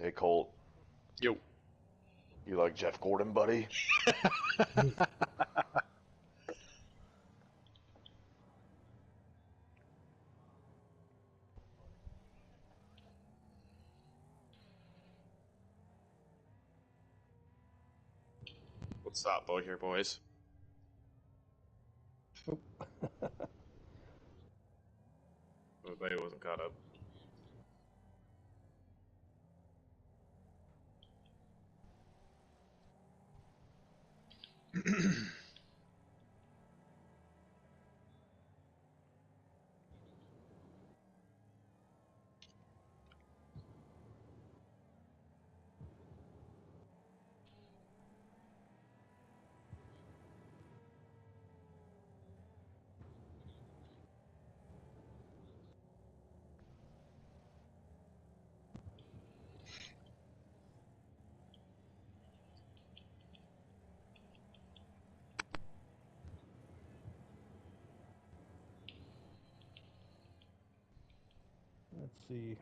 Hey Colt, Yo. you like Jeff Gordon, buddy? What's up, boy here, boys? Everybody wasn't caught up. Let's see.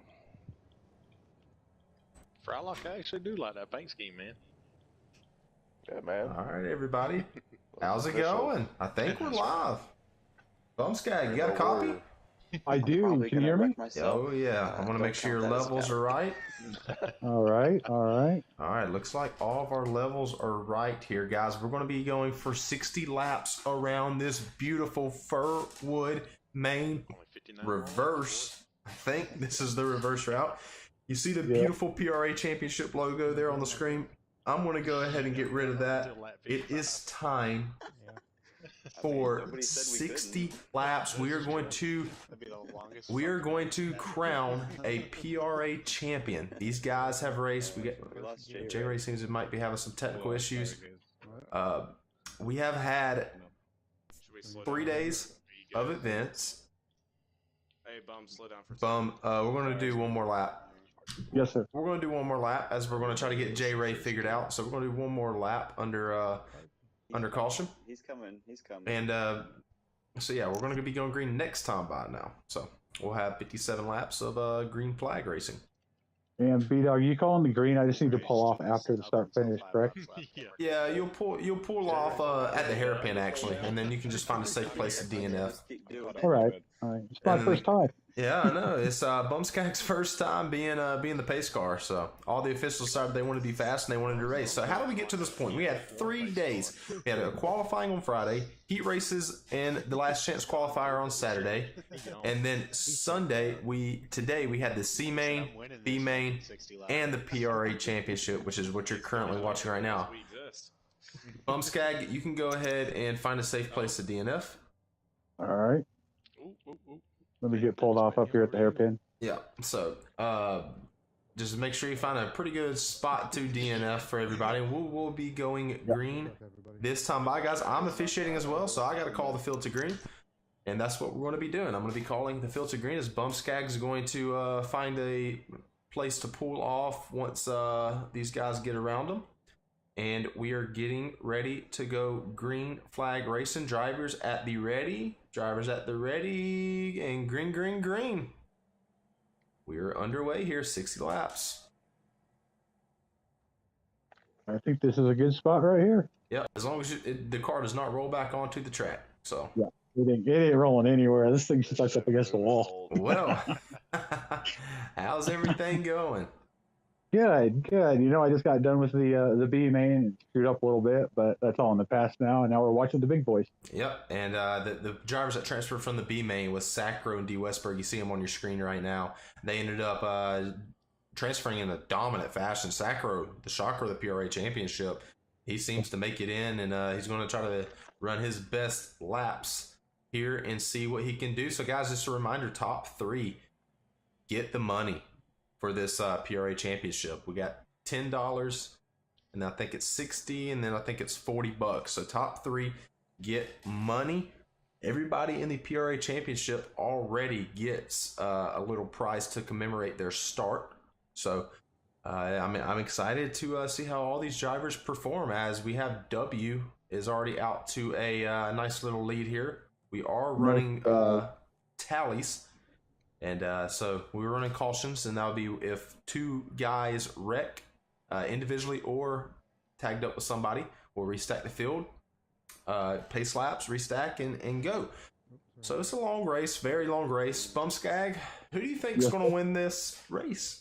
Frylock, I actually do like that paint scheme, man. Yeah, man. All right, everybody. How's it Official. going? I think we're live. Bumskag, you got a copy? I do. Can you hear me? Oh, yeah. I want to make sure your levels are right. All right. All right. All right, looks like all of our levels are right here, guys. We're going to be going for 60 laps around this beautiful Firwood Main Only 59 reverse. I think this is the reverse route. You see the beautiful PRA Championship logo there on the screen? I'm going to go ahead and get rid of that. It is time for 60 laps. We are going to crown a PRA champion. These guys have raced. J Ray seems to might be having some technical issues. We have had 3 days of events. Hey, Bum, slow down for a Bum, we're going to do one more lap. Yes, sir. We're going to do one more lap as we're going to try to get J Ray figured out. So we're going to do one more lap under caution. He's coming. He's coming. And so yeah, we're going to be going green next time by now. So we'll have 57 laps of green flag racing. And B-Dog, you calling the green? I just need to pull off after the start finish, correct? Yeah, you'll pull off at the hairpin actually, and then you can just find a safe place to DNF. All right. All right. It's my first time. Yeah, I know. It's Bumskag's first time being the pace car. So all the officials decided they wanted to be fast and they wanted to race. So how did we get to this point? We had 3 days. We had a qualifying on Friday, heat races, and the last chance qualifier on Saturday, and then Sunday today we had the C main, B main, and the PRA Championship, which is what you're currently watching right now. Bumskag, you can go ahead and find a safe place to DNF. All right. Let me get pulled off up here at the hairpin. Yeah, so just make sure you find a pretty good spot to DNF for everybody. We'll be going green this time by, guys. I'm officiating as well, so I got to call the field to green, and that's what we're going to be doing. I'm going to be calling the field to green as Bumskag's going to find a place to pull off once these guys get around them. And we are getting ready to go green flag racing. Drivers at the ready. Drivers at the ready. And green, green, green. We are underway here, 60 laps. I think this is a good spot right here. Yeah, as long as the car does not roll back onto the track. So. Yeah, it ain't rolling anywhere. This thing's stuck up against the wall. Well, how's everything going? Good, good. You know, I just got done with the B main and screwed up a little bit, but that's all in the past now, and now we're watching the big boys. Yep, and the drivers that transferred from the B main was Sacro and D Westberg. You see them on your screen right now. They ended up transferring in a dominant fashion. Sacro, the shocker of the PRA Championship, he seems to make it in, and he's going to try to run his best laps here and see what he can do. So, guys, just a reminder, top 3, get the money for this PRA Championship. We got $10, and I think it's 60, and then I think it's $40. So top 3 get money. Everybody in the PRA Championship already gets a little prize to commemorate their start. So I'm excited to see how all these drivers perform, as we have W is already out to a nice little lead here. We are running tallies. And so we were running cautions, and that would be if two guys wreck individually or tagged up with somebody, we'll restack the field, pace laps, restack, and go. So it's a long race, very long race. Bumskag, who do you think is going to win this race?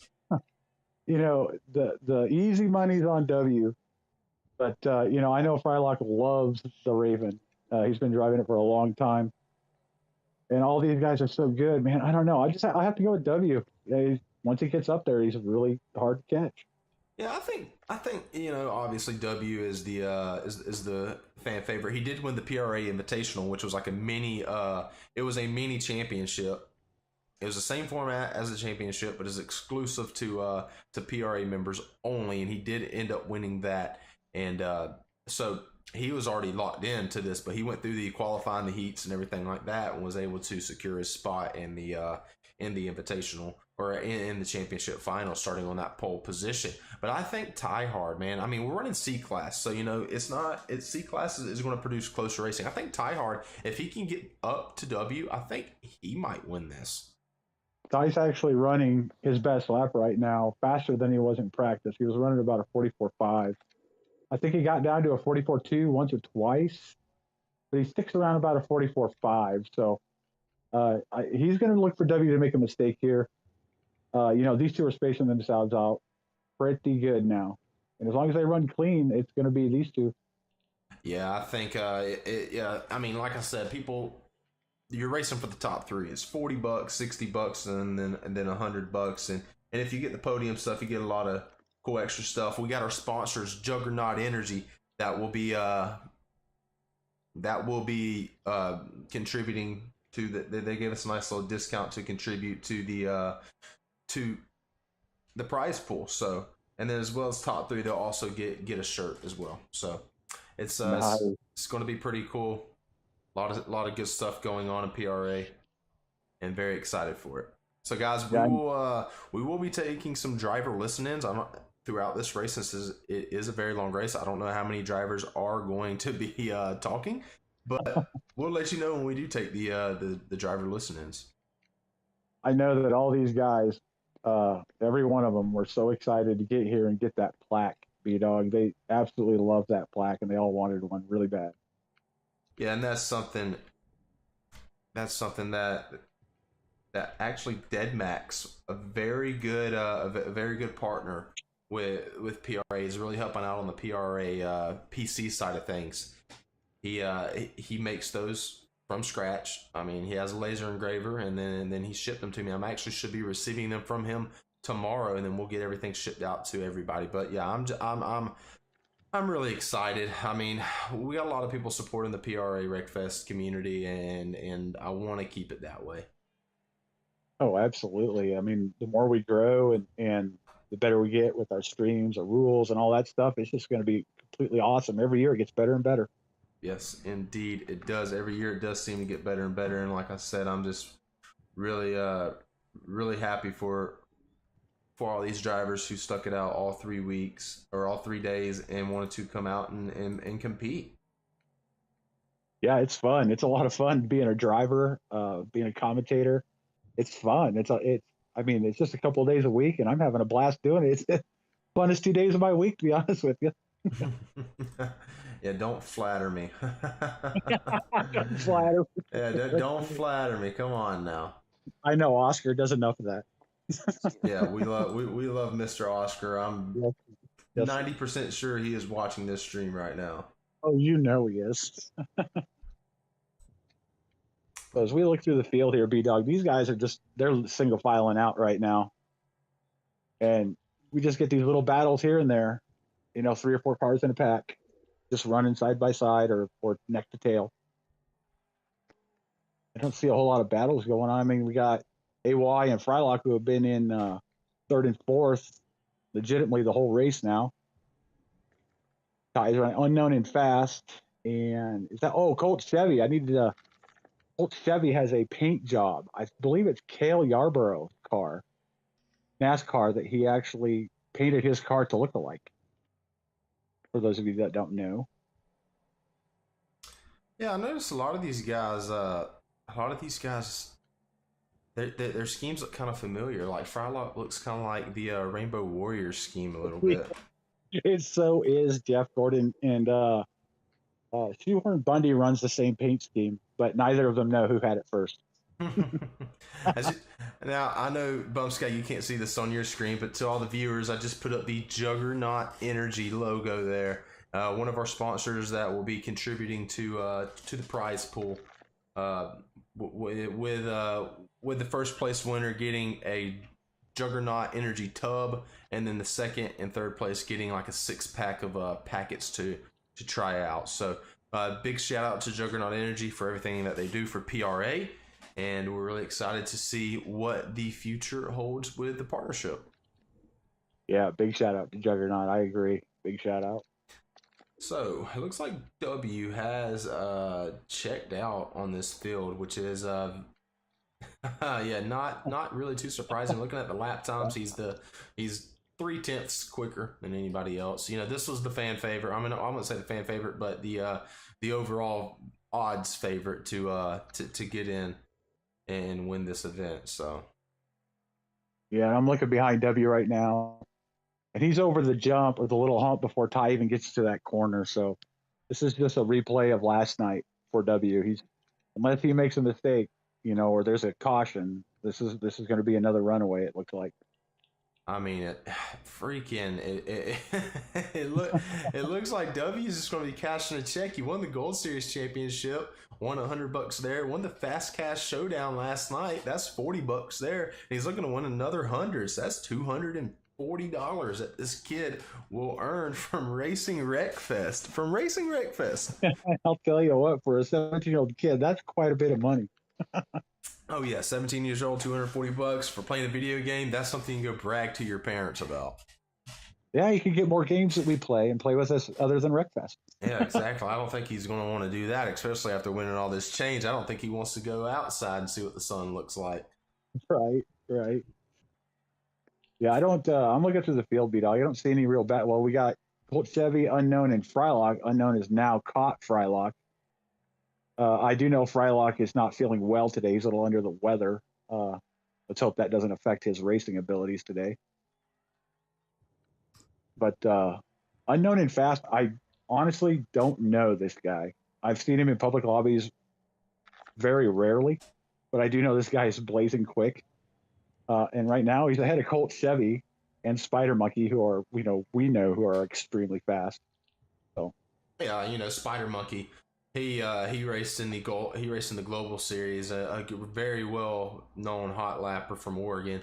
You know, the easy money's on W, but you know, I know Frylock loves the Raven. He's been driving it for a long time, and all these guys are so good, man. I don't know. I have to go with W. Once he gets up there, he's really hard to catch. Yeah, I think you know, obviously W is the is the fan favorite. He did win the PRA Invitational, which was like a mini it was a mini championship. It was the same format as the championship, but is exclusive to PRA members only, and he did end up winning that. And so he was already locked into this, but he went through the qualifying, the heats, and everything like that, and was able to secure his spot in the Invitational or in the championship final, starting on that pole position. But I think Ty Hard, man. I mean, we're running C class, so you know it's C class is going to produce closer racing. I think Ty Hard, if he can get up to W, I think he might win this. Ty's actually running his best lap right now, faster than he was in practice. He was running about a 44.5. I think he got down to a 44.2 once or twice, but he sticks around about a 44.5. So he's going to look for W to make a mistake here. You know, these two are spacing themselves out pretty good now. And as long as they run clean, it's going to be these two. Yeah, I think, yeah, I mean, like I said, you're racing for the top three. It's $40, $60, and then $100. And if you get the podium stuff, you get a lot of cool extra stuff. We got our sponsors, Juggernaut Energy, that will be contributing to they gave us a nice little discount to contribute to the prize pool. So, and then as well as top three, they'll also get a shirt as well. So it's Nice. it's going to be pretty cool. A lot of good stuff going on in PRA, and very excited for it. So guys, we will be taking some driver listen-ins throughout this race. Since it is a very long race, I don't know how many drivers are going to be talking, but we'll let you know when we do take the driver listen-ins. I know that all these guys, every one of them, were so excited to get here and get that plaque. B-Dog, they absolutely love that plaque, and they all wanted one really bad. Yeah, and that's something that actually DeadMax, a very good partner with PRA, is really helping out on the PRA PC side of things. He makes those from scratch. I mean, he has a laser engraver, and then he shipped them to me. I'm actually should be receiving them from him tomorrow, and then we'll get everything shipped out to everybody. But yeah, I'm really excited. I mean, we got a lot of people supporting the PRA Wreckfest community, and I want to keep it that way. Oh, absolutely. I mean, the more we grow and the better we get with our streams, our rules, and all that stuff, it's just going to be completely awesome. Every year it gets better and better. Yes, indeed, it does. Every year it does seem to get better and better. And like I said, I'm just really happy for all these drivers who stuck it out all 3 weeks or all 3 days and wanted to come out and compete. Yeah, it's fun. It's a lot of fun being a driver, being a commentator. It's fun. I mean, it's just a couple of days a week, and I'm having a blast doing it. It's the funnest 2 days of my week, to be honest with you. Yeah, don't flatter me. Flatter. Yeah, don't flatter me. Come on now. I know Oscar does enough of that. Yeah, we love Mr. Oscar. I'm Yes. 90% sure he is watching this stream right now. Oh, you know he is. So as we look through the field here, B-Dog, these guys they're single filing out right now. And we just get these little battles here and there, 3 or 4 cars in a pack, just running side by side or neck to tail. I don't see a whole lot of battles going on. I mean, we got AY and Frylock who have been in 3rd and 4th legitimately the whole race now. Guys running unknown and fast. And is that Colt Chevy? Colt Chevy has a paint job. I believe it's Cale Yarborough's car, NASCAR, that he actually painted his car to look alike. For those of you that don't know. Yeah, I noticed a lot of these guys Their schemes look kind of familiar. Like Frylock looks kind of like the Rainbow Warriors scheme a little bit. It so is Jeff Gordon and Shoehorn Bundy runs the same paint scheme, but neither of them know who had it first. Now I know Bumsky, you can't see this on your screen, but to all the viewers, I just put up the Juggernaut Energy logo there. One of our sponsors that will be contributing to the prize pool, with the first place winner getting a Juggernaut Energy tub, and then the second and third place getting like a 6-pack of packets to try out. So big shout out to Juggernaut Energy for everything that they do for PRA, and we're really excited to see what the future holds with the partnership. Yeah, big shout out to Juggernaut. I agree. Big shout out. So it looks like W has checked out on this field, which is yeah, not really too surprising. Looking at the lap times, he's 0.3 quicker than anybody else. You know, this was the fan favorite. I wouldn't say the fan favorite, but the overall odds favorite to get in and win this event. So yeah, I'm looking behind W right now, and he's over the jump or the little hump before Ty even gets to that corner. So this is just a replay of last night for W. Unless he makes a mistake, you know, or there's a caution, this is going to be another runaway. It looks like. I mean, it looks like W is just going to be cashing a check. He won the Gold Series championship, won $100 there, won the Fast Cash Showdown last night. That's $40 there. And he's looking to win another 100. So that's $240 that this kid will earn from Racing Wreckfest. I'll tell you what, for a 17-year-old kid, that's quite a bit of money. Oh yeah, 17 years old, $240 for playing a video game. That's something you can go brag to your parents about. Yeah, you can get more games that we play and play with us other than Wreckfest. Yeah, exactly. I don't think he's going to want to do that, especially after winning all this change. I don't think he wants to go outside and see what the sun looks like. Right. Yeah, I don't. I'm looking through the field, B-Dog. I don't see any real bad. Well, we got Colt Chevy, Unknown, and Frylock. Unknown is now caught Frylock. I do know Frylock is not feeling well today. He's a little under the weather. Let's hope that doesn't affect his racing abilities today. But Unknown and Fast, I honestly don't know this guy. I've seen him in public lobbies very rarely, but I do know this guy is blazing quick. And right now he's ahead of Colt Chevy and Spider Monkey, who are we know who are extremely fast. So yeah, you know, Spider Monkey. He raced in the Global Series, a very well known hot lapper from Oregon.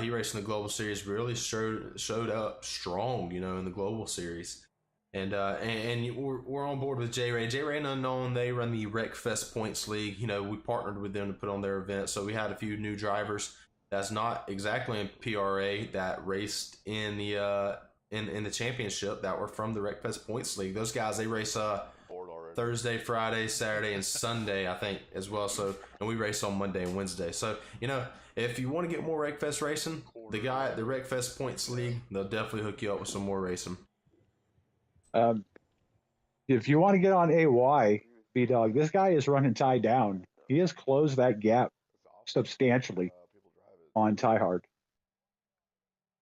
He raced in the Global Series, really showed up strong, you know, in the Global Series. And we're on board with J Ray. J Ray and Unknown, they run the Wreckfest Points League. You know, we partnered with them to put on their event, so we had a few new drivers that's not exactly in PRA that raced in the championship that were from the Wreckfest Points League. Those guys, they race Thursday, Friday, Saturday, and Sunday, I think, as well. So, and we race on Monday and Wednesday. So, you know, if you want to get more Wreckfest racing, the guy at the Wreckfest Points League, they'll definitely hook you up with some more racing. If you want to get on AY, B-Dog, this guy is running Ty down. He has closed that gap substantially on Ty Hard.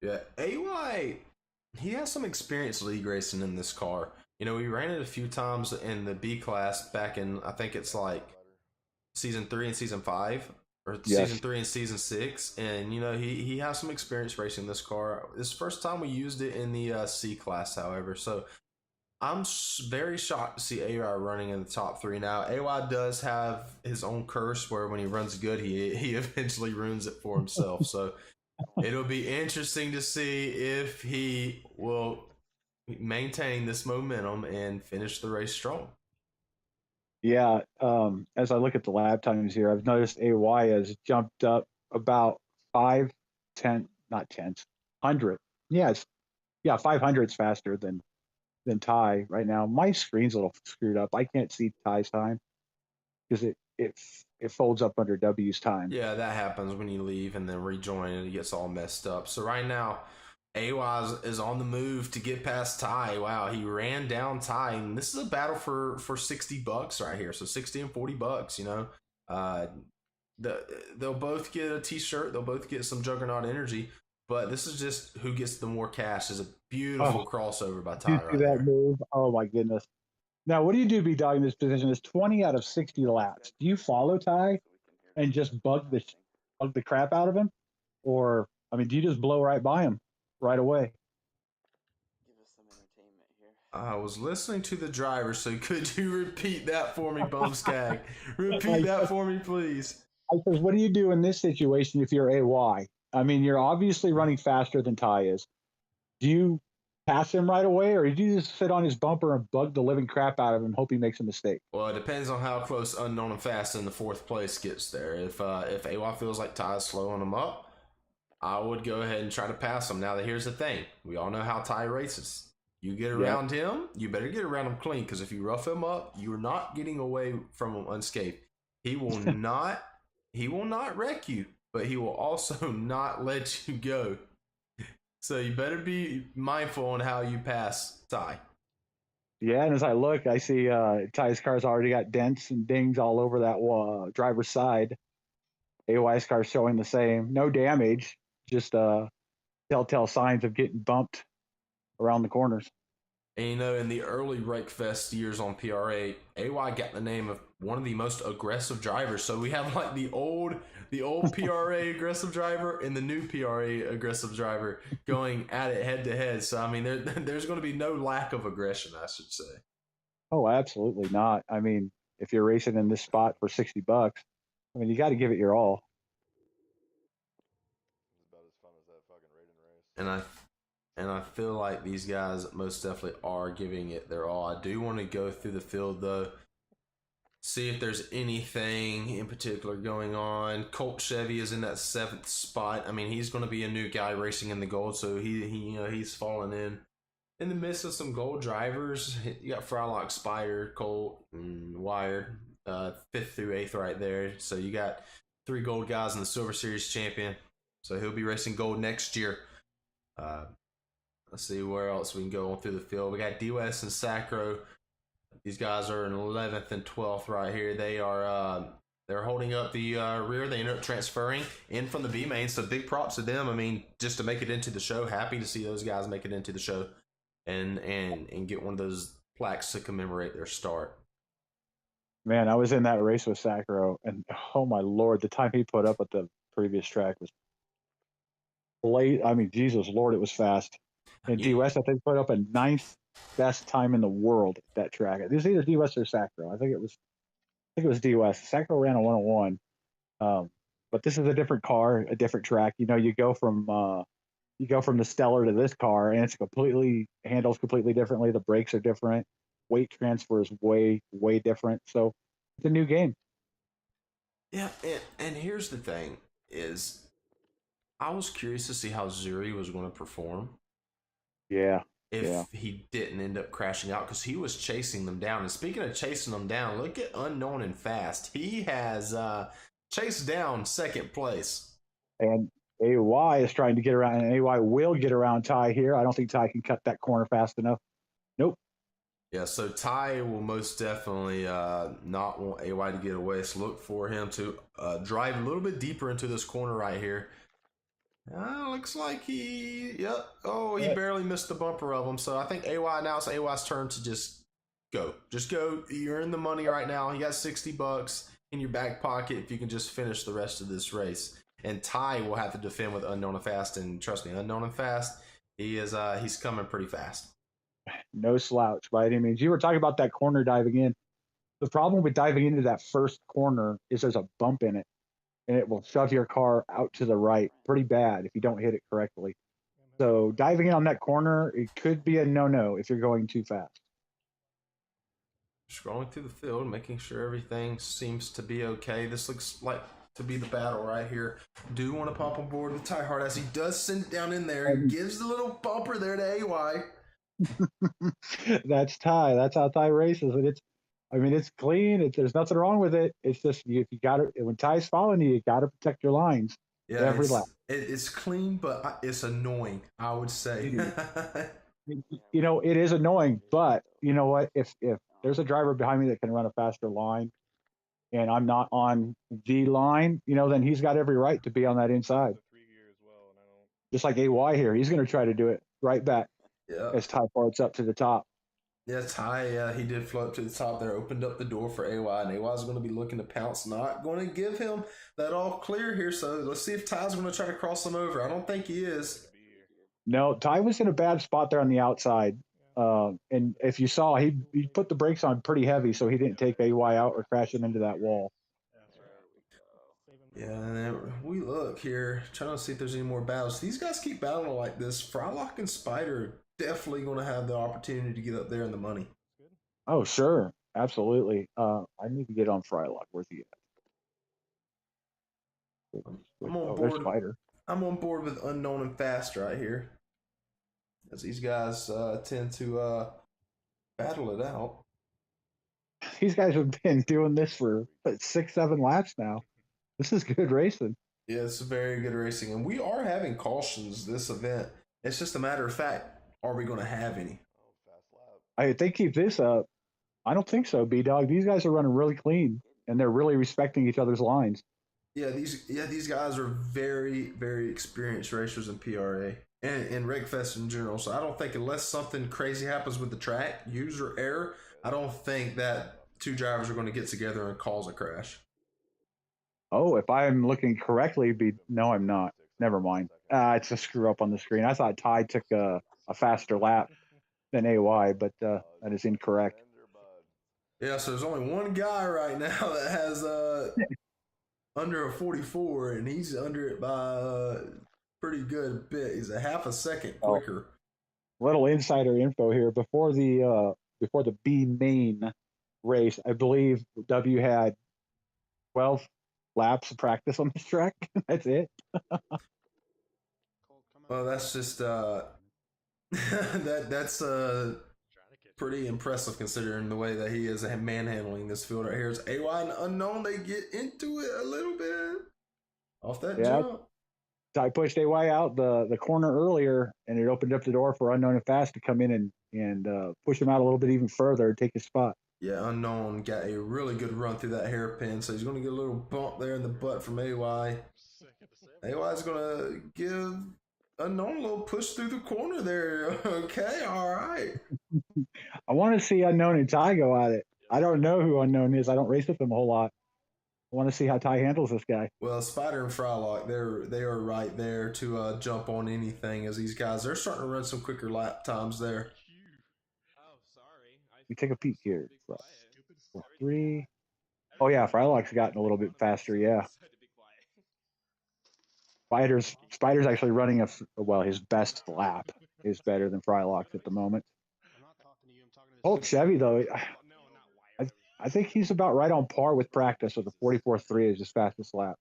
Yeah, AY, he has some experience league racing in this car. You know, we ran it a few times in the B class back in, I think it's like season 3 and season 5, or season 3 and season 6. And, you know, he has some experience racing this car. This is the first time we used it in the C class, however. So I'm very shocked to see AY running in the top 3 now. AY does have his own curse where when he runs good, he eventually ruins it for himself. So it'll be interesting to see if he will maintain this momentum and finish the race strong. Yeah, as I look at the lap times here, I've noticed AY has jumped up about 5 hundred. Yeah, 500s faster than Ty right now. My screen's a little screwed up. I can't see Ty's time because it folds up under W's time. Yeah, that happens when you leave and then rejoin and it gets all messed up. So right now, AY is on the move to get past Ty. Wow, he ran down Ty, and this is a battle for $60 right here. So $60 and $40, you know. they'll both get a T-shirt. They'll both get some Juggernaut energy. But this is just who gets the more cash. Is a beautiful crossover by Do you Ty see right that there. move? Oh my goodness. Now, what do you do, B Dog, in this position? It's 20 out of 60 laps. Do you follow Ty and just bug the crap out of him? Or, I mean, do you just blow right by him right away? Give us some entertainment here. I was listening to the driver, so could you repeat that for me, Bumskag? Repeat that for me, please. I says, what do you do in this situation if you're AY? I mean, you're obviously running faster than Ty is. Do you pass him right away, or do you just sit on his bumper and bug the living crap out of him, hope he makes a mistake? Well, it depends on how close Unknown and Fast in the fourth place gets there. If AY feels like Ty's slowing him up, I would go ahead and try to pass him. Now, here's the thing. We all know how Ty races. You get around him, you better get around him clean, because if you rough him up, you're not getting away from him unscathed. He will not wreck you, but he will also not let you go. So you better be mindful on how you pass Ty. Yeah, and as I look, I see Ty's car's already got dents and dings all over that driver's side. AY's car's showing the same. No damage, just telltale signs of getting bumped around the corners. And in the early Breakfast years on PRA, AY got the name of one of the most aggressive drivers. So we have like the old PRA aggressive driver and the new PRA aggressive driver going at it head to head. So I mean, there's going to be no lack of aggression, I should say. Oh, absolutely not. I mean, if you're racing in this spot for $60, I mean, you got to give it your all. It's about as fun as that fucking rating race. And I feel like these guys most definitely are giving it their all. I do want to go through the field though, see if there's anything in particular going on. Colt Chevy is in that 7th spot. I mean, he's going to be a new guy racing in the gold, so he's falling in the midst of some gold drivers. You got Frylock, Spider, Colt, and Wired, 5th through 8th right there. So you got 3 gold guys in the Silver Series champion. So he'll be racing gold next year. Let's see where else we can go on through the field. We got D-West and Sacro. These guys are in 11th and 12th right here. They are they're holding up the rear. They ended up transferring in from the B main, so big props to them. I mean, just to make it into the show. Happy to see those guys make it into the show and get one of those plaques to commemorate their start. Man, I was in that race with Sacro, and oh my Lord, the time he put up at the previous track was late. I mean, Jesus Lord, it was fast. And D-West, I think, put up a 9th best time in the world at that track. It was either D-West or Sacro. I think it was D-West. Sacro ran a 101. But this is a different car, a different track. You know, you go from the Stellar to this car, and it's handles completely differently. The brakes are different. Weight transfer is way, way different. So it's a new game. Yeah, and here's the thing is, I was curious to see how Zuri was going to perform. Yeah. If he didn't end up crashing out, because he was chasing them down. And speaking of chasing them down, look at Unknown and Fast. He has chased down 2nd place. And AY is trying to get around, and AY will get around Ty here. I don't think Ty can cut that corner fast enough. Nope. Yeah, so Ty will most definitely not want AY to get away. So look for him to drive a little bit deeper into this corner right here. Looks like he barely missed the bumper of him. So I think now it's AY's turn to just go. Just go. You're in the money right now. You got $60 in your back pocket if you can just finish the rest of this race. And Ty will have to defend with Unknown and Fast. And trust me, Unknown and Fast, he's coming pretty fast. No slouch by any means. You were talking about that corner diving in. The problem with diving into that first corner is there's a bump in it, and it will shove your car out to the right pretty bad if you don't hit it correctly. So diving in on that corner, it could be a no-no if you're going too fast. Scrolling through the field, making sure everything seems to be okay. This looks like to be the battle right here. Do want to pop on board with Ty Hart as he does send it down in there. Gives the little bumper there to AY. That's Ty. That's how Ty races, and it's clean. There's nothing wrong with it. It's just you got to, when Ty's following you got to protect your lines. Yeah, every lap. It's clean, but it's annoying, I would say. You know, it is annoying, but you know what? If there's a driver behind me that can run a faster line, and I'm not on the line, then he's got every right to be on that inside. Just like AY here, he's going to try to do it right back Yeah. as Ty floats up to the top. Yeah, Ty, he did float to the top there, opened up the door for AY, and AY's going to be looking to pounce. Not going to give him that all clear here, so let's see if Ty's going to try to cross him over. I don't think he is. No, Ty was in a bad spot there on the outside. And if you saw, he put the brakes on pretty heavy, so he didn't take AY out or crash him into that wall. Yeah, and then we look here, trying to see if there's any more battles. These guys keep battling like this. Frylock and Spider definitely going to have the opportunity to get up there in the money. Oh, sure. Absolutely. I need to get on Frylock. Where's he at? I'm on there's board. Spider. I'm on board with Unknown and Fast right here, as these guys tend to battle it out. These guys have been doing this for 6-7 laps now. This is good racing. Yeah, it's very good racing, and we are having cautions this event. It's just a matter of fact, are we going to have any? If they keep this up, I don't think so, B-Dog. These guys are running really clean, and they're really respecting each other's lines. Yeah, these guys are very, very experienced racers in PRA and RegFest in general. So I don't think unless something crazy happens with the track, user error, I don't think that two drivers are going to get together and cause a crash. Oh, if I'm looking correctly, no, I'm not. Never mind. It's a screw up on the screen. I thought Ty took a faster lap than AY, but that is incorrect. Yeah, so there's only one guy right now that has under a 44, and he's under it by a pretty good bit. He's a half a second quicker. Little insider info here. Before the B main race, I believe W had 12 laps of practice on this track. That's it. Well, that's just that's pretty impressive considering the way that he is manhandling this field right here. It's AY and Unknown. They get into it a little bit off that jump. I pushed AY out the corner earlier, and it opened up the door for Unknown and Fast to come in and push him out a little bit even further and take his spot. Yeah, Unknown got a really good run through that hairpin, so he's going to get a little bump there in the butt from AY. AY is going to give Unknown a little push through the corner there. Okay, all right. I want to see Unknown and Ty go at it. I don't know who Unknown is. I don't race with him a whole lot. I want to see how Ty handles this guy. Well, Spider and Frylock, they are right there to jump on anything as these guys. They're starting to run some quicker lap times there. You take a peek here. 3. Oh yeah, Frylock's gotten a little bit faster. Yeah. Spider's actually running his best lap is better than Frylock's at the moment. Old Chevy though, I think he's about right on par with practice with a 44.3 as his fastest lap.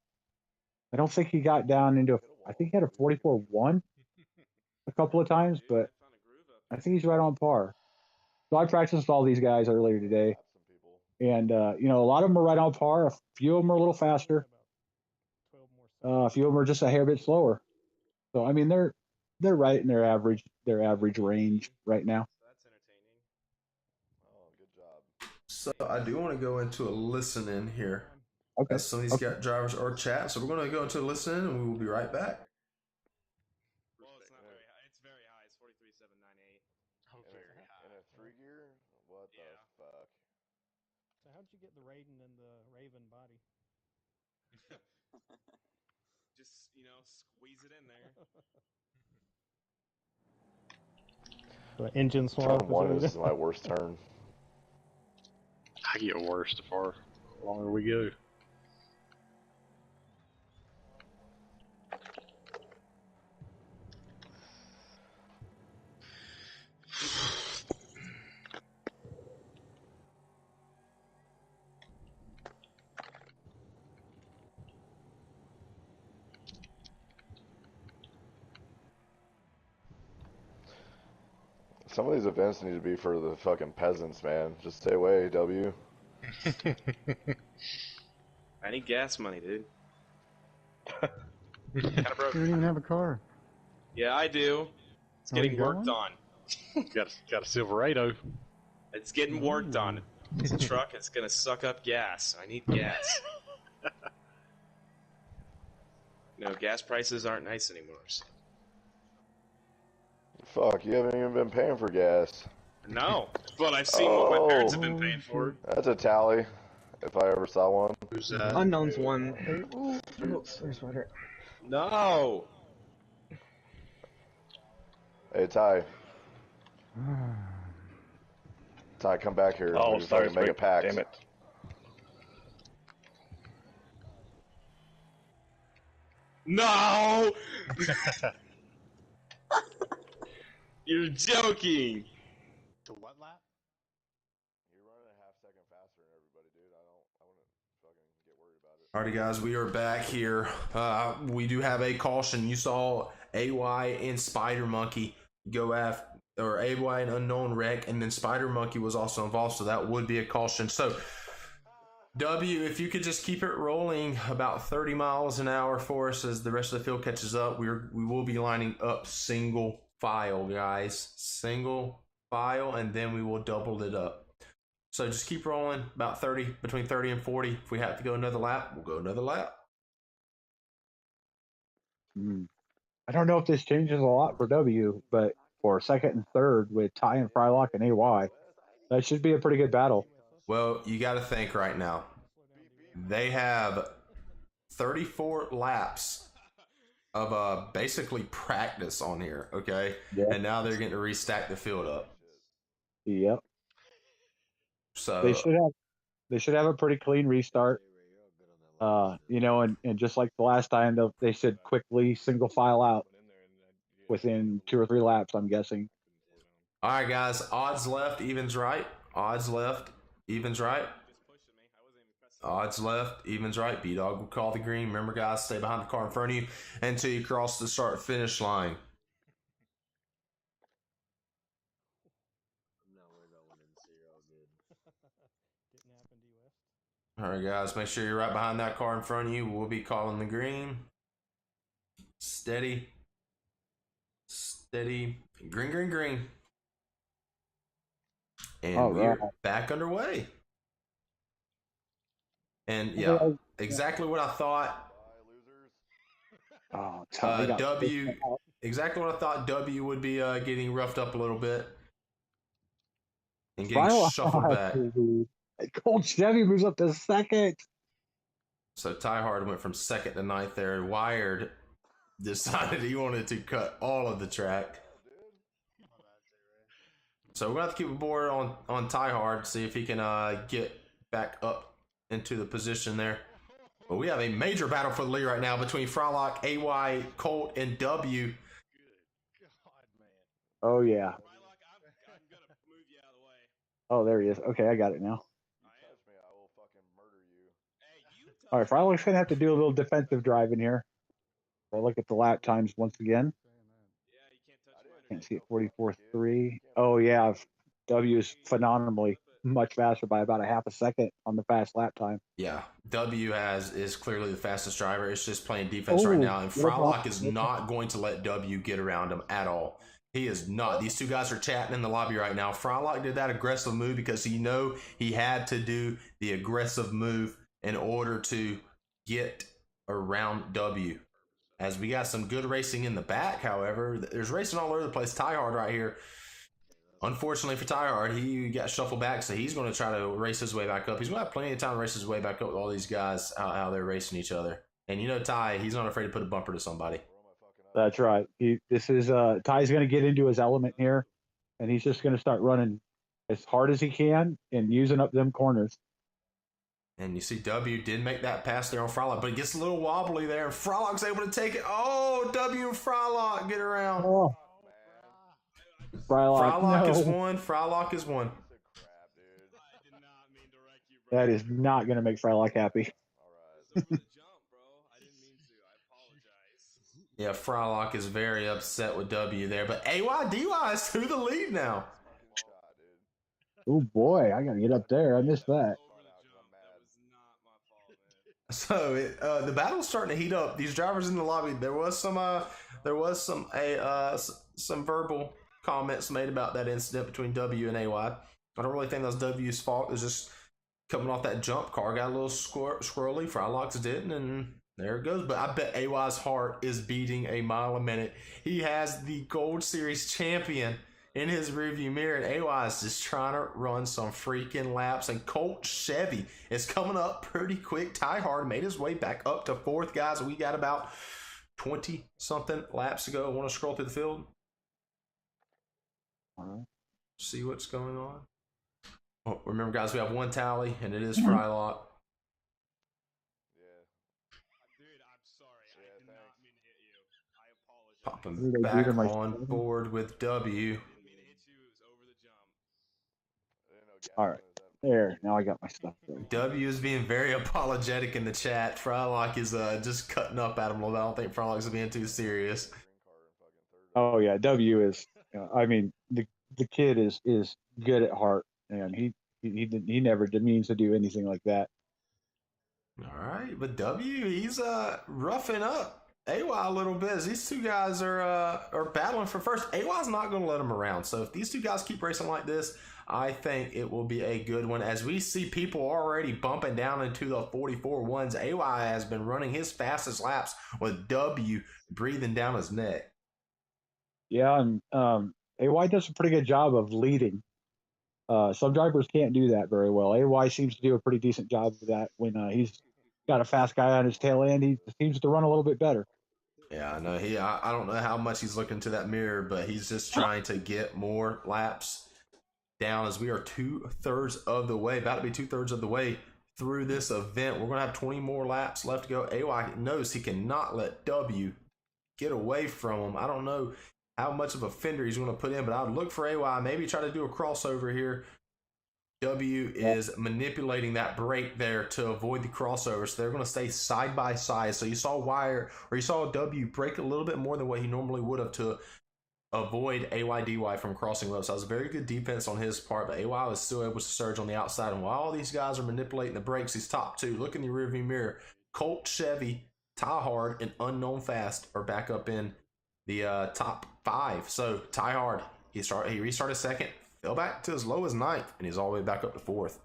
I don't think he got down into I think he had a 44.1 a couple of times, but I think he's right on par. So I practiced with all these guys earlier today, and a lot of them are right on par. A few of them are a little faster. A few of them are just a hair bit slower. So I mean, they're right in their average range right now. So I do want to go into a listen in here. Okay. As some of these drivers are chat, so we're going to go into a listen in, and we will be right back. Well, it's not very high. It's very high. It's 43,798. Oh, very high. In a 3-gear? What the fuck? So how'd you get the Raiden and the Raven body? Just, squeeze it in there. The engine swap. Turn 1 is my worst turn. I get worse the far longer we go. Some of these events need to be for the fucking peasants, man. Just stay away, W. I need gas money, dude. Kind of broke. You don't even have a car. Yeah, I do. It's Oh, getting you got worked one? on. got a Silverado. It's getting worked on. This truck is gonna suck up gas. I need gas. Gas prices aren't nice anymore. So. Fuck, you haven't even been paying for gas. No, but I've seen what my parents have been paying for. That's a tally, if I ever saw one. Who's that? Unknown's one. Oh, where's my dirt? No! Hey, Ty. Ty, come back here. Oh, We sorry, fucking make a pact. damn it. No! You're joking! To what lap? You're running a half-second faster than everybody, dude. I wouldn't fucking get worried about it. Alrighty, guys, we are back here. We do have a caution. You saw AY and Spider Monkey go after, or AY and Unknown wreck, and then Spider Monkey was also involved, so that would be a caution. So, W, if you could just keep it rolling about 30 miles an hour for us as the rest of the field catches up. We will be lining up single file, guys. Single file, and then we will double it up. So just keep rolling about 30, between 30 and 40. If we have to go another lap, we'll go another lap. I don't know if this changes a lot for W, but for second and third with Ty and Frylock and AY, that should be a pretty good battle. Well, you got to think right now. They have 34 laps of basically practice on here, okay? Yeah. And now they're getting to restack the field up. Yep. So they should have a pretty clean restart. And just like the last time, they should quickly single file out within 2 or 3 laps, I'm guessing. all right, guys, odds left, evens right. Odds left, evens right. Odds left, evens right. B-Dog will call the green. Remember, guys, stay behind the car in front of you until you cross the start-finish line. All right, guys, make sure you're right behind that car in front of you. We'll be calling the green. Steady. Steady. Green, green, green. And we're back underway. And yeah, exactly what I thought. W, exactly what I thought W would be getting roughed up a little bit and getting shuffled back. Colt Chevy moves up to second. So Ty Hard went from second to ninth there. Wired decided he wanted to cut all of the track. So we're going to have to keep a board on Ty Hard, see if he can get back up into the position there. But we have a major battle for the lead right now between Frylock, AY, Colt, and W. Oh, yeah. Oh, there he is. Okay, I got it now. All right, Frylock's going to have to do a little defensive driving here. I'll look at the lap times once again. Can't see it, 44.3. Oh, yeah. W is phenomenally much faster by about a half a second on the fast lap time. Yeah, W is clearly the fastest driver. It's just playing defense right now, and Frylock is not going to let W get around him at all. He is not. These two guys are chatting in the lobby right now. Frylock did that aggressive move because he had to do the aggressive move in order to get around W. As we got some good racing in the back, however, there's racing all over the place. Ty Hard right here. Unfortunately for Ty Hard, he got shuffled back, so he's going to try to race his way back up. He's going to have plenty of time to race his way back up with all these guys, how they're racing each other. And Ty, he's not afraid to put a bumper to somebody. That's right. Ty's going to get into his element here, and he's just going to start running as hard as he can and using up them corners. And you see W did make that pass there on Frylock, but it gets a little wobbly there, and Frylock's able to take it. Oh, W and Frylock get around. Oh. Frylock is one. Frylock is one. That is not going to make Frylock happy. Yeah, Frylock is very upset with W there, but AYDY is to the lead now. Oh boy, I got to get up there. I missed that. So the battle's starting to heat up. These drivers in the lobby. There was some verbal comments made about that incident between W and AY. I don't really think that's W's fault. It was just coming off that jump car, got a little squirrely. Frylocks didn't, and there it goes. But I bet AY's heart is beating a mile a minute. He has the Gold Series champion in his rearview mirror, and AY is just trying to run some freaking laps. And Colt Chevy is coming up pretty quick. Ty Hard made his way back up to fourth, guys. We got about 20-something laps to go. I want to scroll through the field. All right. See what's going on. Oh, remember, guys, we have one tally, and it is Frylock. Yeah. Dude, I'm sorry. Yeah, I did not thanks. mean to hit you. I apologize. Popping Ooh, they back beat him like on 7. board with W. I didn't mean to hit you. It was over the jump. I didn't know All right. Gavin was that. There, now I got my stuff ready. W is being very apologetic in the chat. Frylock is just cutting up at him a little bit. I don't think Frylock is being too serious. Green card in fucking third. Oh yeah, W is. I mean, the kid is good at heart, and he never means to do anything like that. All right, but W, he's roughing up AY a little bit as these two guys are battling for first. AY's not going to let him around. So if these two guys keep racing like this, I think it will be a good one. As we see people already bumping down into the 44 ones, AY has been running his fastest laps with W breathing down his neck. Yeah, and AY does a pretty good job of leading. Some drivers can't do that very well. AY seems to do a pretty decent job of that when he's got a fast guy on his tail end. He seems to run a little bit better. Yeah, I know. I don't know how much he's looking into that mirror, but he's just trying to get more laps down as we are 2/3 of the way, about to be 2/3 of the way through this event. We're going to have 20 more laps left to go. AY knows he cannot let W get away from him. I don't know how much of a fender he's going to put in, but I would look for AY, maybe try to do a crossover here. W is manipulating that brake there to avoid the crossover, so they're going to stay side by side. So you saw W brake a little bit more than what he normally would have to avoid AY/DY from crossing low. So that was a very good defense on his part, but AY was still able to surge on the outside. And while all these guys are manipulating the brakes, these top two, look in the rearview mirror. Colt Chevy, Ty Hard, and Unknown Fast are back up in the top 5. So Ty Hard, he restarted second, fell back to as low as 9th, and he's all the way back up to 4th.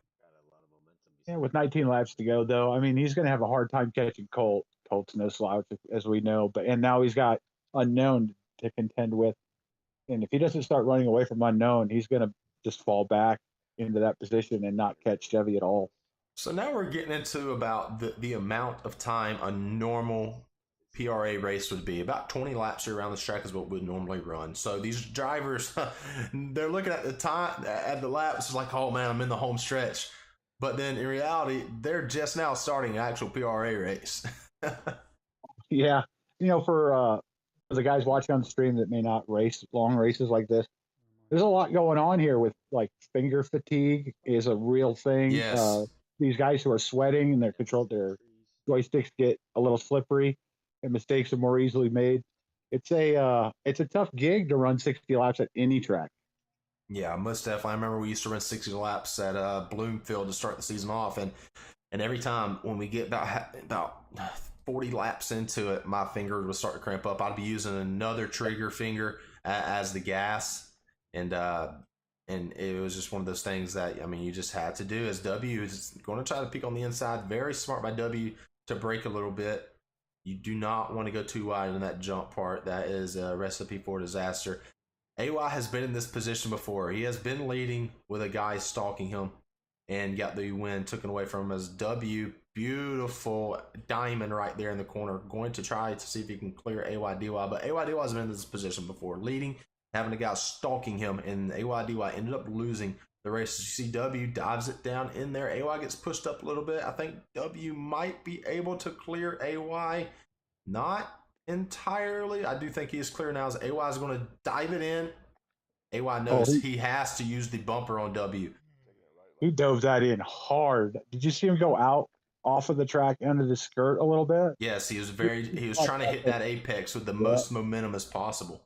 Yeah, with 19 laps to go, though, I mean, he's going to have a hard time catching Colt. Colt's no slouch, as we know. And now he's got Unknown to contend with. And if he doesn't start running away from Unknown, he's going to just fall back into that position and not catch Chevy at all. So now we're getting into about the amount of time a normal PRA race would be. About 20 laps around the track is what we'd normally run. So these drivers, they're looking at the time, at the laps, it's like, oh man, I'm in the home stretch. But then in reality, they're just now starting an actual PRA race. Yeah. For the guys watching on the stream that may not race long races like this, there's a lot going on here with like finger fatigue is a real thing. Yes. These guys who are sweating and their joysticks get a little slippery and mistakes are more easily made. It's a tough gig to run 60 laps at any track. Yeah, most definitely. I remember we used to run 60 laps at Bloomfield to start the season off, and every time when we get about 40 laps into it, my finger would start to cramp up. I'd be using another trigger finger as the gas, and it was just one of those things that, I mean, you just had to do. As W is going to try to peek on the inside, very smart by W to brake a little bit. You do not want to go too wide in that jump part. That is a recipe for disaster. AY has been in this position before. He has been leading with a guy stalking him and got the win taken away from him as W. Beautiful diamond right there in the corner. Going to try to see if he can clear AY/DY. But AY/DY has been in this position before, leading, having a guy stalking him, and AY/DY ended up losing the race. You see W dives it down in there. AY gets pushed up a little bit. I think W might be able to clear AY. Not entirely. I do think he is clear now as AY is going to dive it in. AY knows he has to use the bumper on W. He dove that in hard. Did you see him go out off of the track under the skirt a little bit? Yes, he was trying to hit that apex with the most momentum as possible.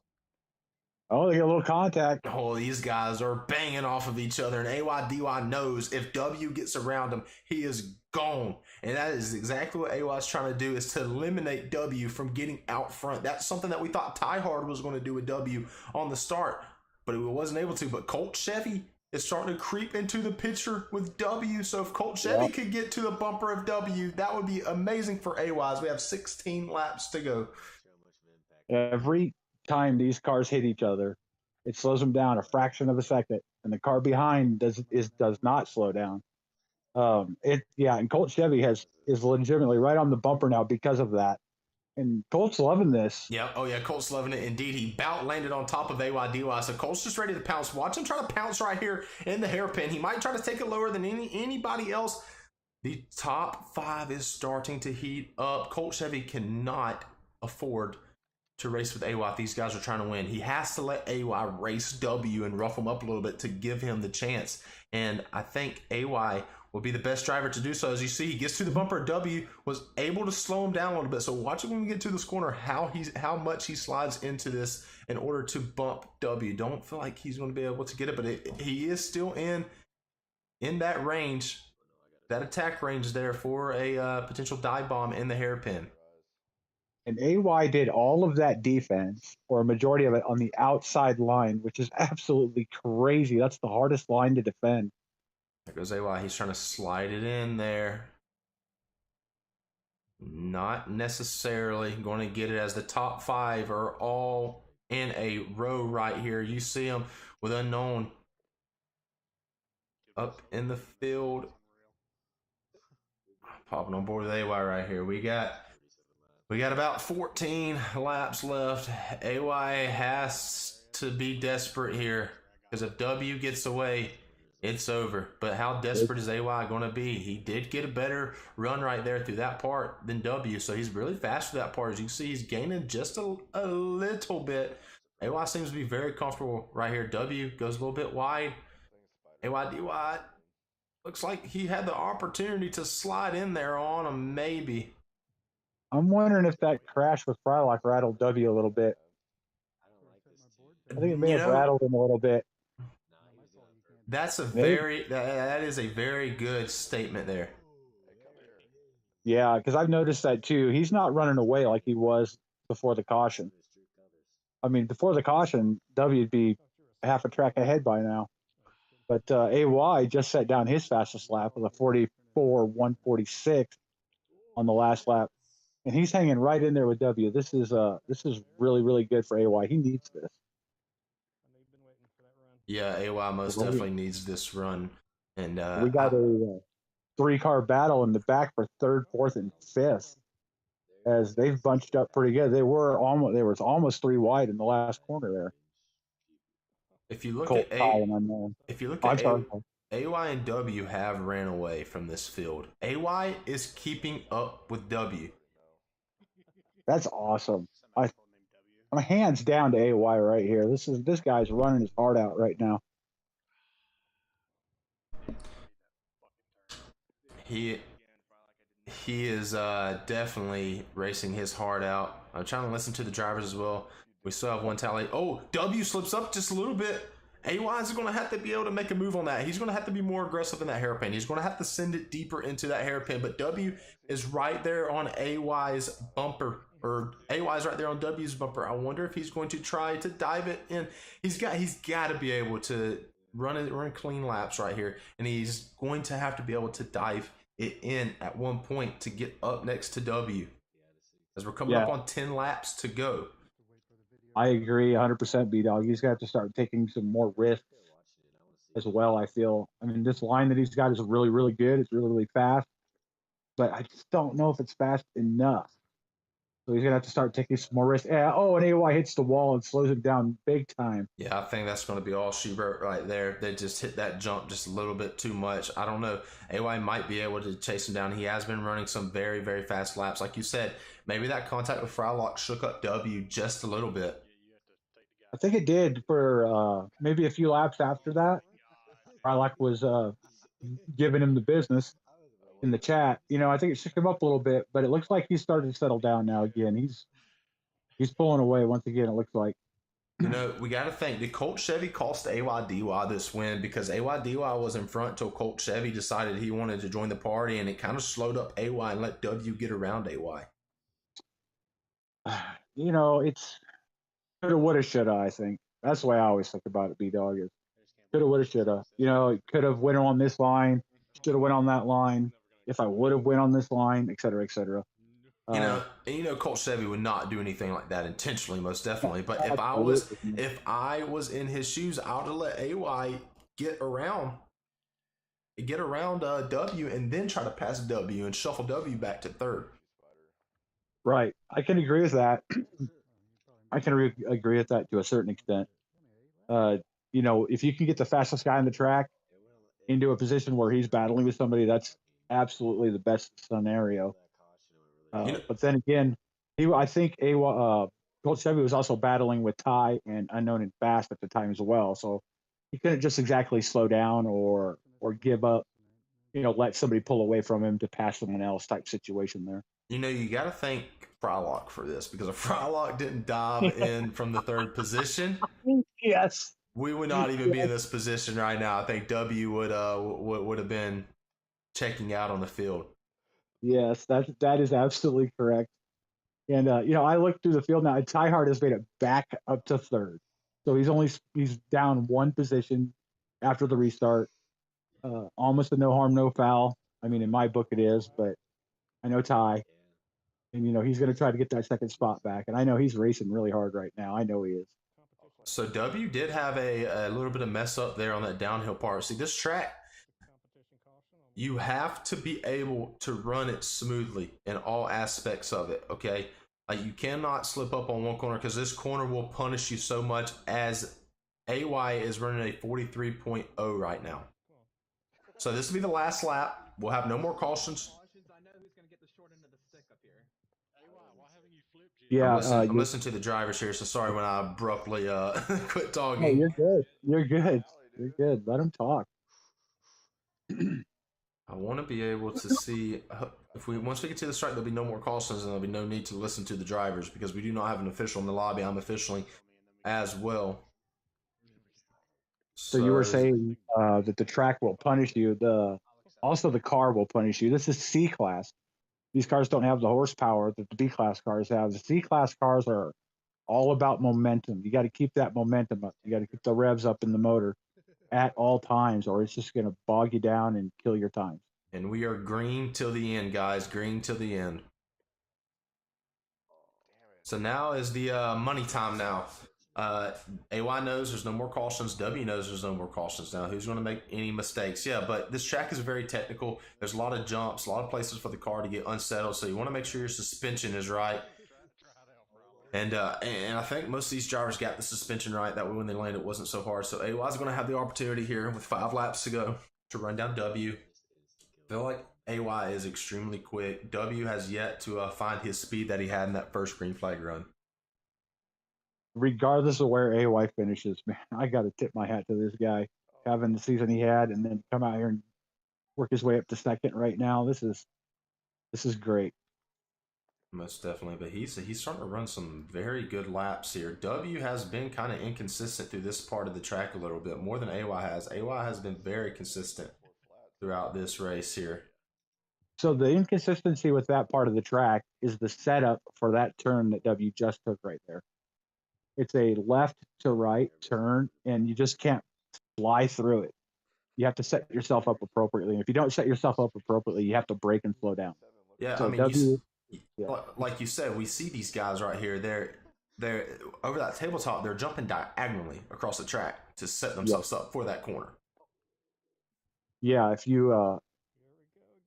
Oh, they got a little contact. Oh, these guys are banging off of each other, and AY/DY knows if W gets around him, he is gone. And that is exactly what AY is trying to do, is to eliminate W from getting out front. That's something that we thought Ty Hard was going to do with W on the start, but he wasn't able to. But Colt Chevy, is starting to creep into the picture with W. So if Colt Chevy could get to the bumper of W, that would be amazing for AYs. We have 16 laps to go. Every time these cars hit each other, it slows them down a fraction of a second, and the car behind does not slow down. And Colt Chevy is legitimately right on the bumper now because of that. And Colt's loving this. Yeah. Oh, yeah. Colt's loving it. Indeed, he landed on top of AYDY. So Colt's just ready to pounce. Watch him try to pounce right here in the hairpin. He might try to take it lower than anybody else. The top 5 is starting to heat up. Colt Chevy cannot afford to race with AY if these guys are trying to win. He has to let AY race W and rough him up a little bit to give him the chance. And I think AY will be the best driver to do so. As you see, he gets to the bumper. W was able to slow him down a little bit. So watch it when we get to this corner, how much he slides into this in order to bump W. Don't feel like he's going to be able to get it, but he is still in that range, that attack range there for a potential dive bomb in the hairpin. And AY did all of that defense, or a majority of it, on the outside line, which is absolutely crazy. That's the hardest line to defend. There goes AY. He's trying to slide it in there. Not necessarily going to get it, as the top 5 are all in a row right here. You see them with Unknown up in the field. Popping on board with AY right here. We got about 14 laps left. AY has to be desperate here, because if W gets away, it's over. But how desperate is AY going to be? He did get a better run right there through that part than W, so he's really fast for that part. As you can see, he's gaining just a little bit. AY seems to be very comfortable right here. W goes a little bit wide. AYDY looks like he had the opportunity to slide in there on him, maybe. I'm wondering if that crash with Frylock rattled W a little bit. I think it may have rattled him a little bit. That's that is a very good statement there. Yeah, because I've noticed that too. He's not running away like he was before the caution. I mean, before the caution, W would be half a track ahead by now. But AY just set down his fastest lap with a 44.146 on the last lap, and he's hanging right in there with W. This is really, really good for AY. He needs this. Yeah, AY most definitely needs this run. And we got a 3-car battle in the back for 3rd, 4th, and 5th, as they've bunched up pretty good. There was almost 3 wide in the last corner there. If you look at AY and W have ran away from this field. AY is keeping up with W. That's awesome. I'm hands down to AY right here. This guy's running his heart out right now. He is definitely racing his heart out. I'm trying to listen to the drivers as well. We still have one tally. Oh, W slips up just a little bit. AY is going to have to be able to make a move on that. He's going to have to be more aggressive in that hairpin. He's going to have to send it deeper into that hairpin. But W is right there on AY's bumper, or AY's right there on W's bumper. I wonder if he's going to try to dive it in. He's got to be able to run clean laps right here, and he's going to have to be able to dive it in at one point to get up next to W, as we're coming up on 10 laps to go. I agree 100%, B-Dog. He's got to start taking some more risks as well, I feel. I mean, this line that he's got is really, really good. It's really, really fast. But I just don't know if it's fast enough. So he's going to have to start taking some more risks. And AY hits the wall and slows him down big time. Yeah, I think that's going to be all she wrote right there. They just hit that jump just a little bit too much. I don't know. AY might be able to chase him down. He has been running some very, very fast laps. Like you said, maybe that contact with Frylock shook up W just a little bit. I think it did for maybe a few laps after that. Frylock was giving him the business in the chat. I think it shook him up a little bit, but it looks like he's started to settle down now again. He's pulling away once again, it looks like. We got to think, did Colt Chevy cost AYDY this win? Because AYDY was in front till Colt Chevy decided he wanted to join the party, and it kind of slowed up AY and let W get around AY. It's coulda, woulda, shoulda, I think. That's the way I always think about it, B-Dog. Coulda, woulda, shoulda. You know, could have went on this line, should have went on that line. If I would have went on this line, et cetera, et cetera. Colt Chevy would not do anything like that intentionally, most definitely. But Absolutely. if I was in his shoes, I would have let AY get around W and then try to pass W and shuffle W back to third. Right. I can agree with that. I can agree with that to a certain extent. You know, if you can get the fastest guy on the track into a position where he's battling with somebody, that's absolutely the best scenario. But then again, I think Colt Chevy was also battling with Ty and Unknown and Fast at the time as well. So he couldn't just exactly slow down or give up, you know, let somebody pull away from him to pass someone else type situation there. You know, you got to thank Frylock for this, because if Frylock didn't dive in from the third position, yes, we would not even be in this position right now. I think W would have been checking out on the field. Yes, that is absolutely correct. And you know, I looked through the field now. Ty Hart has made it back up to third, so he's down one position after the restart. Almost a no harm, no foul. I mean, in my book it is, but I know Ty, and you know he's going to try to get that second spot back. And I know he's racing really hard right now. I know he is. So W did have a little bit of mess up there on that downhill part. See, this track, you have to be able to run it smoothly in all aspects of it, okay? Like, you cannot slip up on one corner, because this corner will punish you so much, as AY is running a 43.0 right now. So this will be the last lap. We'll have no more cautions. Yeah, I'm listening to the drivers here, so sorry when I abruptly quit talking. No, you're good. You're good. You're good. Let him talk. I want to be able to see once we get to the strike, there'll be no more cautions, and there'll be no need to listen to the drivers, because we do not have an official in the lobby. I'm officially as well. So you were saying that the track will punish you. Also the car will punish you. This is C class. These cars don't have the horsepower that the B class cars have. The C class cars are all about momentum. You got to keep that momentum up. You got to keep the revs up in the motor at all times, or it's just going to bog you down and kill your time. And we are green till the end, guys. Green till the end. So now is the money time now. AY knows there's no more cautions. W knows there's no more cautions. Now, who's going to make any mistakes? Yeah, but this track is very technical. There's a lot of jumps, a lot of places for the car to get unsettled. So you want to make sure your suspension is right. And I think most of these drivers got the suspension right. That way when they land, it wasn't so hard. So AY is going to have the opportunity here with 5 laps to go to run down W. I feel like AY is extremely quick. W has yet to find his speed that he had in that first green flag run. Regardless of where AY finishes, man, I got to tip my hat to this guy, having the season he had, and then come out here and work his way up to second right now. This is great. Most definitely, but he's starting to run some very good laps here. W has been kind of inconsistent through this part of the track a little bit, more than AY has. AY has been very consistent throughout this race here. So the inconsistency with that part of the track is the setup for that turn that W just took right there. It's a left to right turn, and you just can't fly through it. You have to set yourself up appropriately. And if you don't set yourself up appropriately, you have to brake and slow down. Yeah, so I mean, like you said, we see these guys right here. They're over that tabletop. They're jumping diagonally across the track to set themselves up for that corner. Yeah, if you,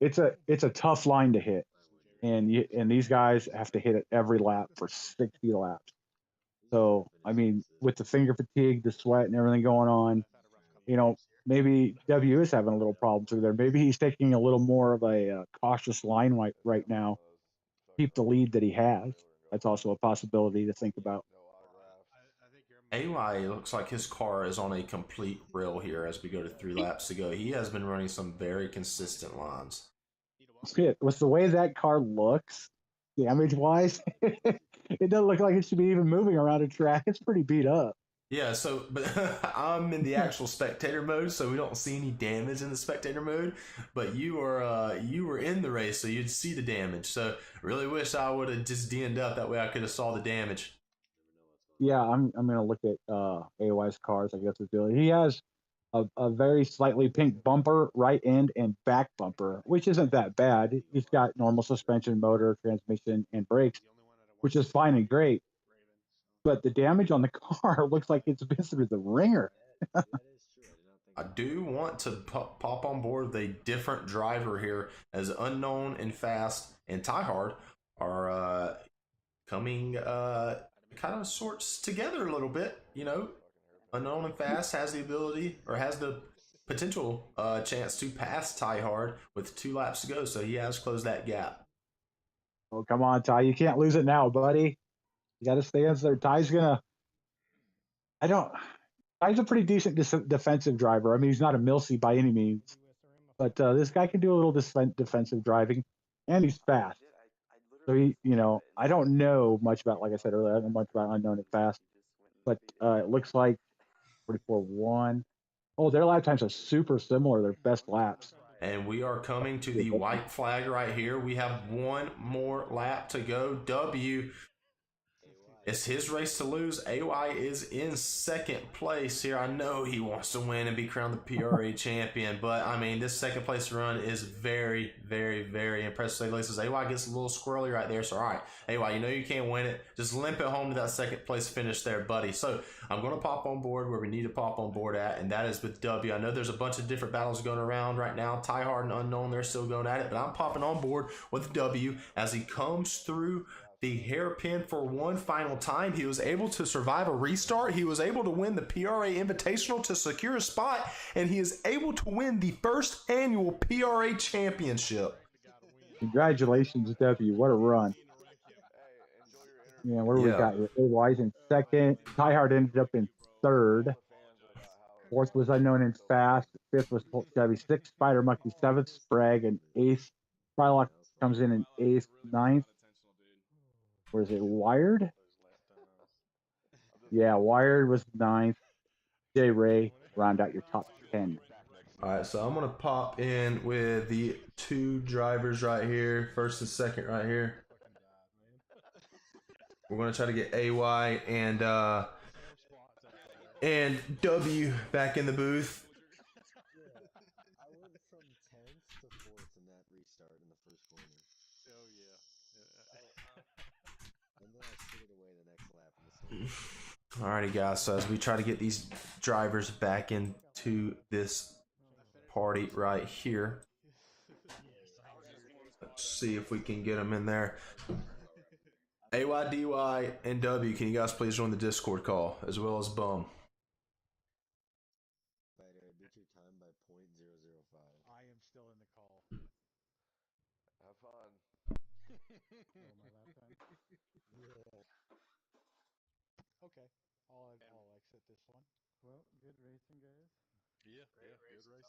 it's a tough line to hit, and these guys have to hit it every lap for 60 laps. So, I mean, with the finger fatigue, the sweat, and everything going on, you know, maybe W is having a little problem through there. Maybe he's taking a little more of a cautious line right now, keep the lead that he has. That's also a possibility to think about. AY looks like his car is on a complete rail here as we go to 3 laps to go. He has been running some very consistent lines. With the way that car looks, damage-wise, it doesn't look like it should be even moving around a track. It's pretty beat up. Yeah, so, but I'm in the actual spectator mode, so we don't see any damage in the spectator mode. But you were in the race, so you'd see the damage. So, really wish I would have just DN'd up. That way I could have saw the damage. Yeah, I'm gonna look at AY's cars. I guess it's really he has a very slightly pink bumper, right end, and back bumper, which isn't that bad. He's got normal suspension, motor, transmission, and brakes, which is fine and great. But the damage on the car looks like it's been through the ringer. I do want to pop on board with a different driver here, as Unknown and Fast and Tie Hard are coming kind of sorts together a little bit. You know, Unknown and Fast has the ability, or has the potential chance to pass Tie Hard with 2 laps to go, so he has closed that gap. Oh, come on, Ty. You can't lose it now, buddy. You got to stay in there. Ty's going to. I don't. Ty's a pretty decent defensive driver. I mean, he's not a Milsey by any means, but this guy can do a little defensive driving, and he's fast. So I don't know much about, like I said earlier, I don't know much about Unknown and Fast, but it looks like 44-1. Oh, their lap times are super similar. Their best laps. And we are coming to the white flag right here. We have 1 more lap to go. W, it's his race to lose. AY is in 2nd place here. I know he wants to win and be crowned the PRA champion, but I mean, this 2nd place run is very, very, very impressive. AY gets a little squirrely right there. So, all right, AY, you know you can't win it. Just limp it home to that 2nd place finish there, buddy. So, I'm going to pop on board where we need to pop on board at, and that is with W. I know there's a bunch of different battles going around right now. Tie Hard and Unknown, they're still going at it, but I'm popping on board with W as he comes through the hairpin for one final time. He was able to survive a restart. He was able to win the PRA Invitational to secure a spot, and he is able to win the 1st annual PRA Championship. Congratulations, W. What a run. Yeah, what do we got here? AY's in 2nd. Tie Hard ended up in 3rd. 4th was Unknown and Fast. 5th was Chevy. 6th, Spider Monkey. 7th, Sprague. And 8th, Frylock comes in 8th. 9th, where is it? Wired? Yeah, Wired was 9th. J Ray, round out your top 10. All right, so I'm going to pop in with the 2 drivers right here, 1st and 2nd right here. We're going to try to get AY and W back in the booth. I went from 10th to 4th in that restart in the first corner. Oh yeah. And then I stood away the next lap in the second. Alrighty, guys. So as we try to get these drivers back into this party right here, let's see if we can get them in there. AY, DY, and W, can you guys please join the Discord call, as well as Bum? Fighter, I beat your time by .005. I am still in the call. Have fun. Oh, my lap time. Yeah. Okay, I'll exit this one. Well, good racing, guys. Yeah, good racing.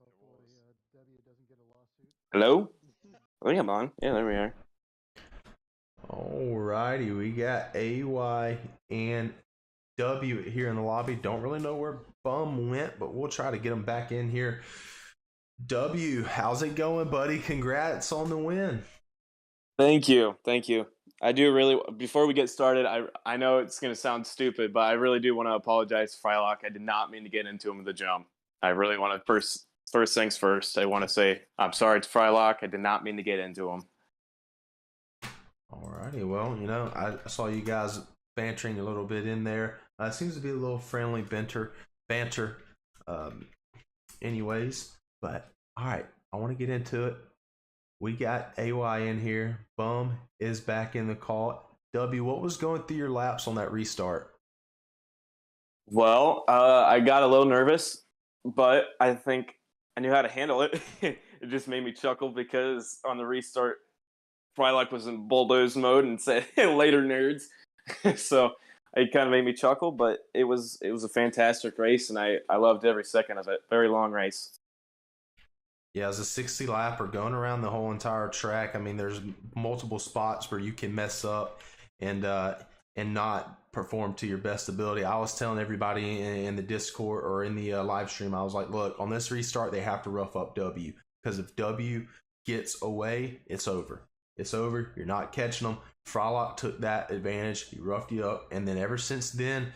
Hopefully, W doesn't get a lawsuit. Hello? Oh, yeah, I'm on. Yeah, there we are. Alrighty, we got AY and W here in the lobby. Don't really know where Bum went, but we'll try to get him back in here. W, how's it going, buddy? Congrats on the win. Thank you. I do really, before we get started, I know it's going to sound stupid, but I really do want to apologize to Frylock. I did not mean to get into him with the jump. I really want to, first things first, I want to say I'm sorry to Frylock. I did not mean to get into him. Alrighty, well, I saw you guys bantering a little bit in there. It seems to be a little friendly banter. Anyways, but alright, I want to get into it. We got AY in here. Bum is back in the call. W, what was going through your laps on that restart? Well, I got a little nervous, but I think I knew how to handle it. It just made me chuckle because on the restart, Frylock was in bulldoze mode and said, later, nerds. So it kind of made me chuckle, but it was a fantastic race, and I loved every second of it. Very long race. Yeah, as a 60 lapper going around the whole entire track, I mean, there's multiple spots where you can mess up and not perform to your best ability. I was telling everybody in the Discord or in the live stream, I was like, look, on this restart, they have to rough up W, because if W gets away, it's over. It's over. You're not catching them. Frylock took that advantage. He roughed you up. And then ever since then,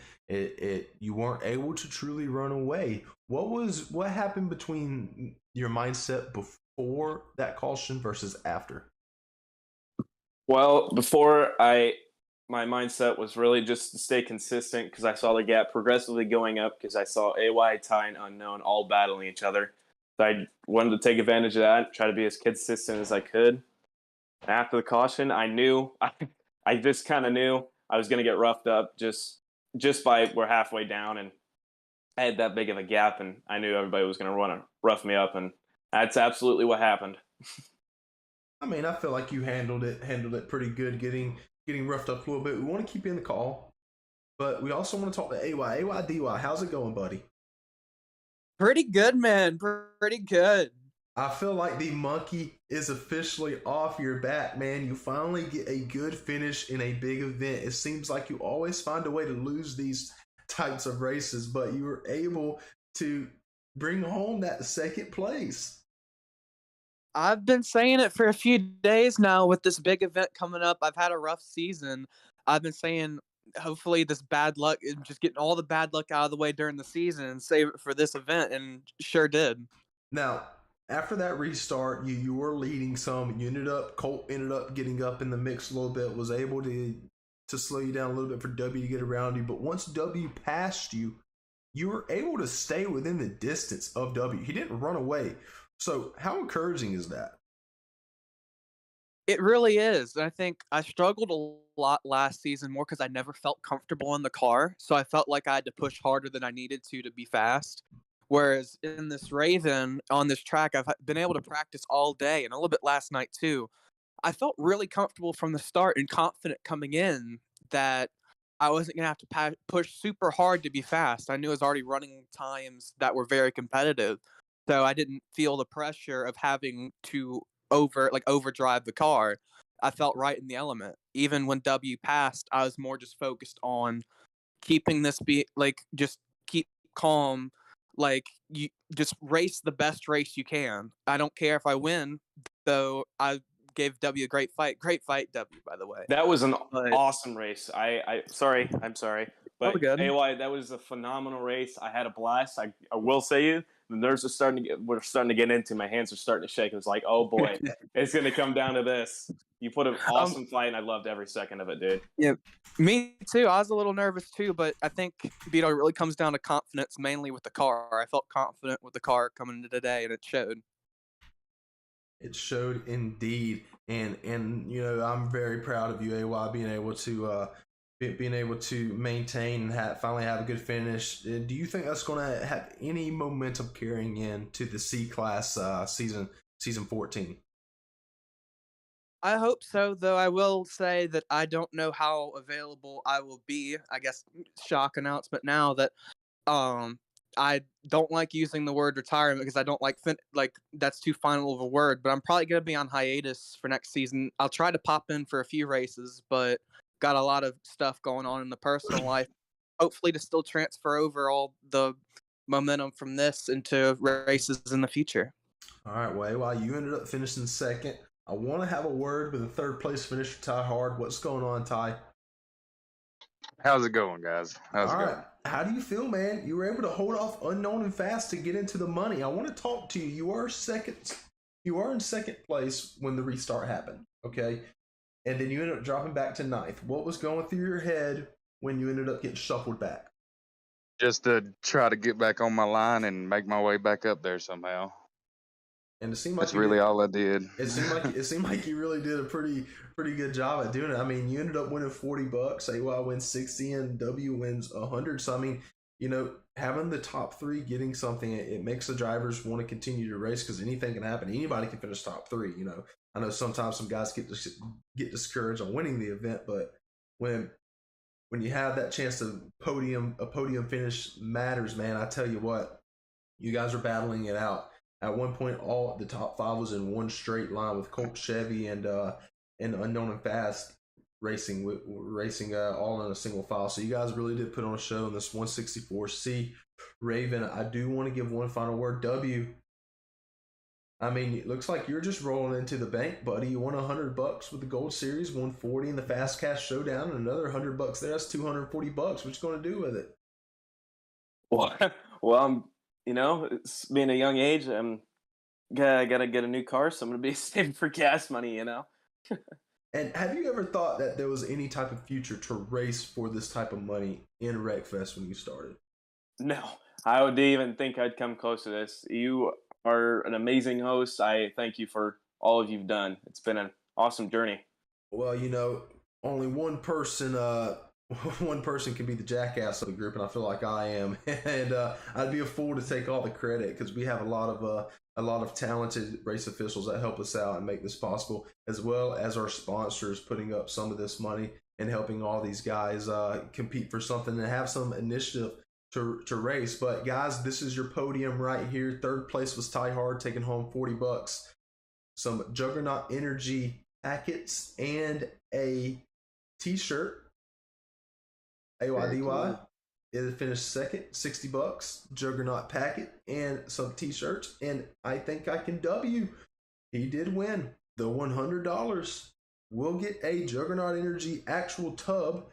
You weren't able to truly run away. What happened between your mindset before that caution versus after? Well, my mindset was really just to stay consistent because I saw the gap progressively going up because I saw AY, Ty, and Unknown all battling each other. So I wanted to take advantage of that, try to be as consistent as I could. After the caution, I just kind of knew I was going to get roughed up just by we're halfway down and I had that big of a gap, and I knew everybody was going to want to rough me up, and that's absolutely what happened. I mean, I feel like you handled it pretty good, getting roughed up a little bit. We want to keep you in the call, but we also want to talk to AY. DY, how's it going, buddy? Pretty good, man. Pretty good. I feel like the monkey is officially off your back, man. You finally get a good finish in a big event. It seems like you always find a way to lose these types of races, but you were able to bring home that second place. I've been saying it for a few days now with this big event coming up. I've had a rough season. I've been saying hopefully this bad luck, just getting all the bad luck out of the way during the season and save it for this event, and sure did. Now, after that restart, you were leading some. Colt ended up getting up in the mix a little bit, was able to slow you down a little bit for W to get around you. But once W passed you, you were able to stay within the distance of W. He didn't run away. So how encouraging is that? It really is. I think I struggled a lot last season more because I never felt comfortable in the car. So I felt like I had to push harder than I needed to be fast. Whereas in this Raven, on this track, I've been able to practice all day and a little bit last night too. I felt really comfortable from the start and confident coming in that I wasn't going to have to push super hard to be fast. I knew I was already running times that were very competitive. So I didn't feel the pressure of having to overdrive the car. I felt right in the element. Even when W passed, I was more just focused on keeping this just keep calm. Like, you just race the best race you can. I don't care if I win, though. I gave W a great fight. Great fight, W, by the way. That was an awesome race. I'm sorry, but good. AY, that was a phenomenal race. I had a blast. I will say the nerves are we're starting to get into. My hands are starting to shake. It was like, oh boy, it's going to come down to this. You put an awesome fight, and I loved every second of it, dude. Yeah, me too. I was a little nervous too, but I think it really comes down to confidence, mainly with the car. I felt confident with the car coming into today, and it showed. It showed indeed, and I'm very proud of you, AY, being able to maintain and finally have a good finish. Do you think that's going to have any momentum carrying into the C class season 14? I hope so, though I will say that I don't know how available I will be. I guess shock announcement now that I don't like using the word retirement because I don't like that's too final of a word, but I'm probably going to be on hiatus for next season. I'll try to pop in for a few races, but got a lot of stuff going on in the personal life. Hopefully to still transfer over all the momentum from this into races in the future. All right, well, AY, you ended up finishing second. I want to have a word with the third place finisher, Ty Hard. What's going on, Ty? How's it going, guys? How's it going? How do you feel, man? You were able to hold off Unknown and Fast to get into the money. I want to talk to you. You are in second place when the restart happened, okay? And then you ended up dropping back to ninth. What was going through your head when you ended up getting shuffled back? Just to try to get back on my line and make my way back up there somehow. And it seemed like that's really all I did. It seemed like you really did a pretty good job at doing it. I mean, you ended up winning $40. AY wins 60 and W wins 100. So I mean, having the top three getting something, it makes the drivers want to continue to race because anything can happen. Anybody can finish top three. I know sometimes some guys get discouraged on winning the event, but when you have that chance to a podium finish matters, man. I tell you what, you guys are battling it out. At one point, all the top five was in one straight line with Colt, Chevy, and Unknown and Fast racing all in a single file. So you guys really did put on a show in this 164C Raven. I do want to give one final word. W, I mean, it looks like you're just rolling into the bank, buddy. You won $100 with the Gold Series, 140 in the Fast Cash Showdown, and another $100 there. That's $240. What you going to do with it? Well, well, being a young age, gotta get a new car, so I'm gonna be saving for gas money. And have you ever thought that there was any type of future to race for this type of money in Wreckfest when you started? No, I would even think I'd come close to this. You are an amazing host. I thank you for all of you've done. It's been an awesome journey. Well, only one person one person can be the jackass of the group, and I feel like I am. And I'd be a fool to take all the credit because we have a lot of talented race officials that help us out and make this possible, as well as our sponsors putting up some of this money and helping all these guys compete for something and have some initiative to race. But guys, this is your podium right here. Third place was Ty Hard, taking home $40, some Juggernaut Energy packets, and a t-shirt. AYDY. It finished second, $60, Juggernaut packet, and some t-shirts. And I think I can W. He did win the $100. We'll get a Juggernaut Energy actual tub,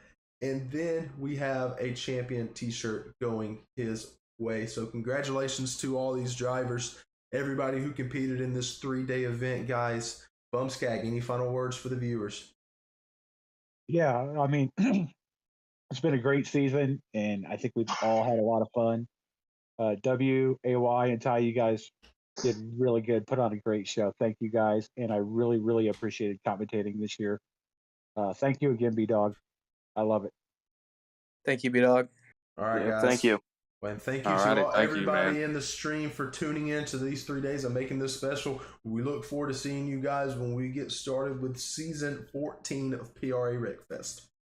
and then we have a champion t-shirt going his way. So congratulations to all these drivers, everybody who competed in this 3-day event, guys. Bumskag, any final words for the viewers? Yeah, I mean, it's been a great season, and I think we've all had a lot of fun. W, AY, and Ty, you guys did really good. Put on a great show. Thank you guys, and I really, really appreciated commentating this year. Thank you again, B-Dog. I love it. Thank you, B-Dog. All right, guys. Thank you. Well, and thank you Alrighty, to thank you, everybody man. in the stream for tuning in to these 3 days and making this special. We look forward to seeing you guys when we get started with season 14 of PRA Wreckfest.